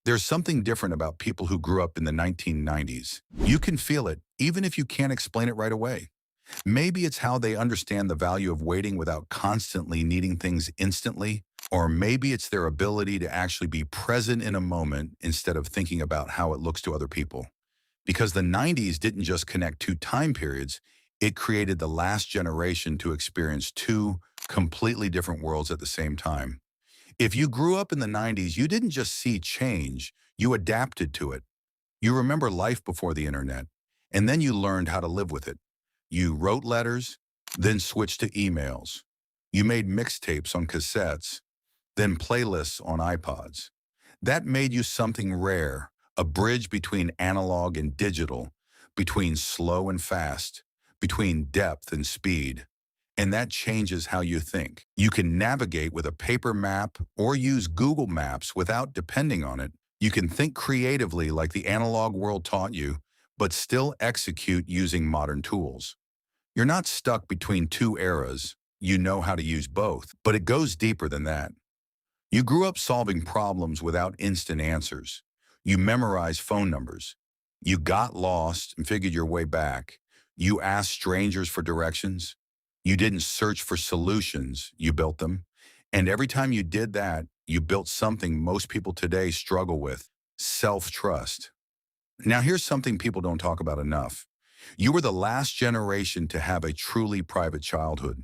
There's something different about people who grew up in the 1990s. You can feel it, even if you can't explain it right away. Maybe it's how they understand the value of waiting without constantly needing things instantly, or maybe it's their ability to actually be present in a moment instead of thinking about how it looks to other people. Because the 90s didn't just connect two time periods, it created the last generation to experience two completely different worlds at the same time. If you grew up in the 90s, you didn't just see change, you adapted to it. You remember life before the internet, and then you learned how to live with it. You wrote letters, then switched to emails. You made mixtapes on cassettes, then playlists on iPods. That made you something rare, a bridge between analog and digital, between slow and fast, between depth and speed. And that changes how you think. You can navigate with a paper map or use Google Maps without depending on it. You can think creatively like the analog world taught you, but still execute using modern tools. You're not stuck between two eras. You know how to use both, but it goes deeper than that. You grew up solving problems without instant answers. You memorized phone numbers. You got lost and figured your way back. You asked strangers for directions. You didn't search for solutions, you built them. And every time you did that, you built something most people today struggle with: self-trust. Now, here's something people don't talk about enough. You were the last generation to have a truly private childhood.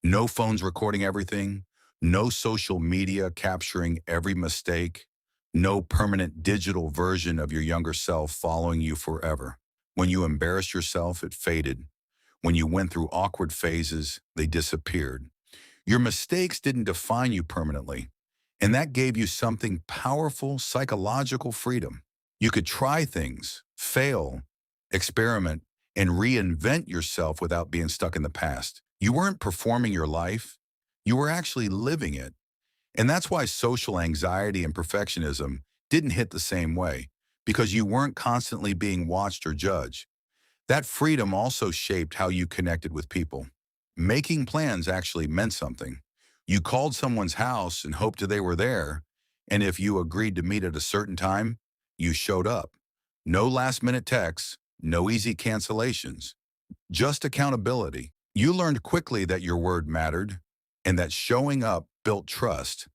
No phones recording everything, no social media capturing every mistake, no permanent digital version of your younger self following you forever. When you embarrassed yourself, it faded. When you went through awkward phases, they disappeared. Your mistakes didn't define you permanently, and that gave you something powerful: psychological freedom. You could try things, fail, experiment, and reinvent yourself without being stuck in the past. You weren't performing your life, you were actually living it. And that's why social anxiety and perfectionism didn't hit the same way, because you weren't constantly being watched or judged. That freedom also shaped how you connected with people. Making plans actually meant something. You called someone's house and hoped they were there, and if you agreed to meet at a certain time, you showed up. No last-minute texts, no easy cancellations, just accountability. You learned quickly that your word mattered and that showing up built trust.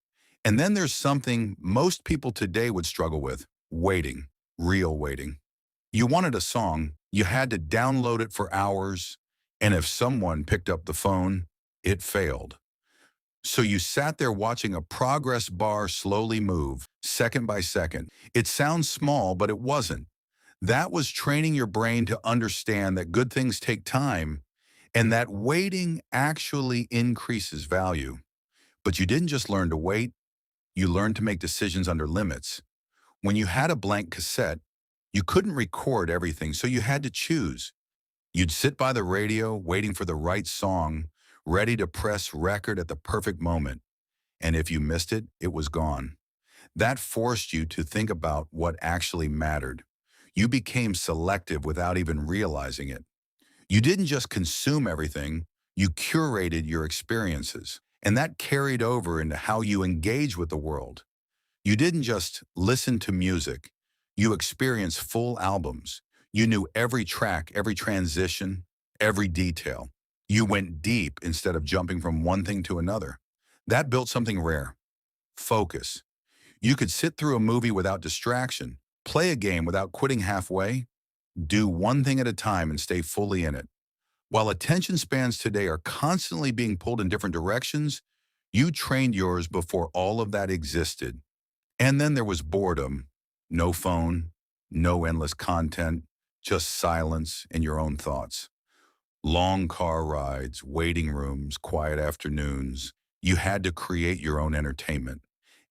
And then there's something most people today would struggle with: waiting, real waiting. You wanted a song, you had to download it for hours, and if someone picked up the phone, it failed. So you sat there watching a progress bar slowly move, second by second. It sounds small, but it wasn't. That was training your brain to understand that good things take time and that waiting actually increases value. But you didn't just learn to wait, you learned to make decisions under limits. When you had a blank cassette, you couldn't record everything, so you had to choose. You'd sit by the radio waiting for the right song, ready to press record at the perfect moment. And if you missed it, it was gone. That forced you to think about what actually mattered. You became selective without even realizing it. You didn't just consume everything, you curated your experiences. And that carried over into how you engage with the world. You didn't just listen to music, you experienced full albums. You knew every track, every transition, every detail. You went deep instead of jumping from one thing to another. That built something rare: focus. You could sit through a movie without distraction, play a game without quitting halfway, do one thing at a time and stay fully in it. While attention spans today are constantly being pulled in different directions, you trained yours before all of that existed. And then there was boredom. No phone, no endless content, just silence and your own thoughts. Long car rides, waiting rooms, quiet afternoons. You had to create your own entertainment.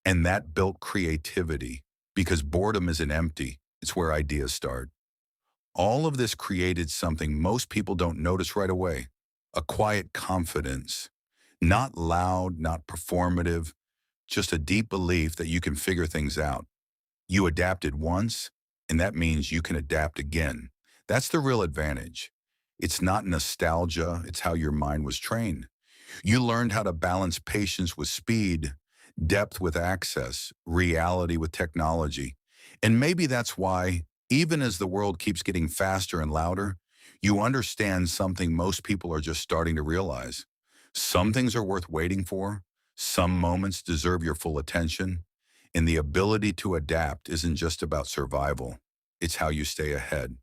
And that built creativity, because boredom isn't empty, it's where ideas start. All of this created something most people don't notice right away: a quiet confidence. Not loud, not performative, just a deep belief that you can figure things out. You adapted once, and that means you can adapt again. That's the real advantage. It's not nostalgia, it's how your mind was trained. You learned how to balance patience with speed, depth with access, reality with technology. And maybe that's why, even as the world keeps getting faster and louder, you understand something most people are just starting to realize. Some things are worth waiting for, some moments deserve your full attention, and the ability to adapt isn't just about survival, it's how you stay ahead.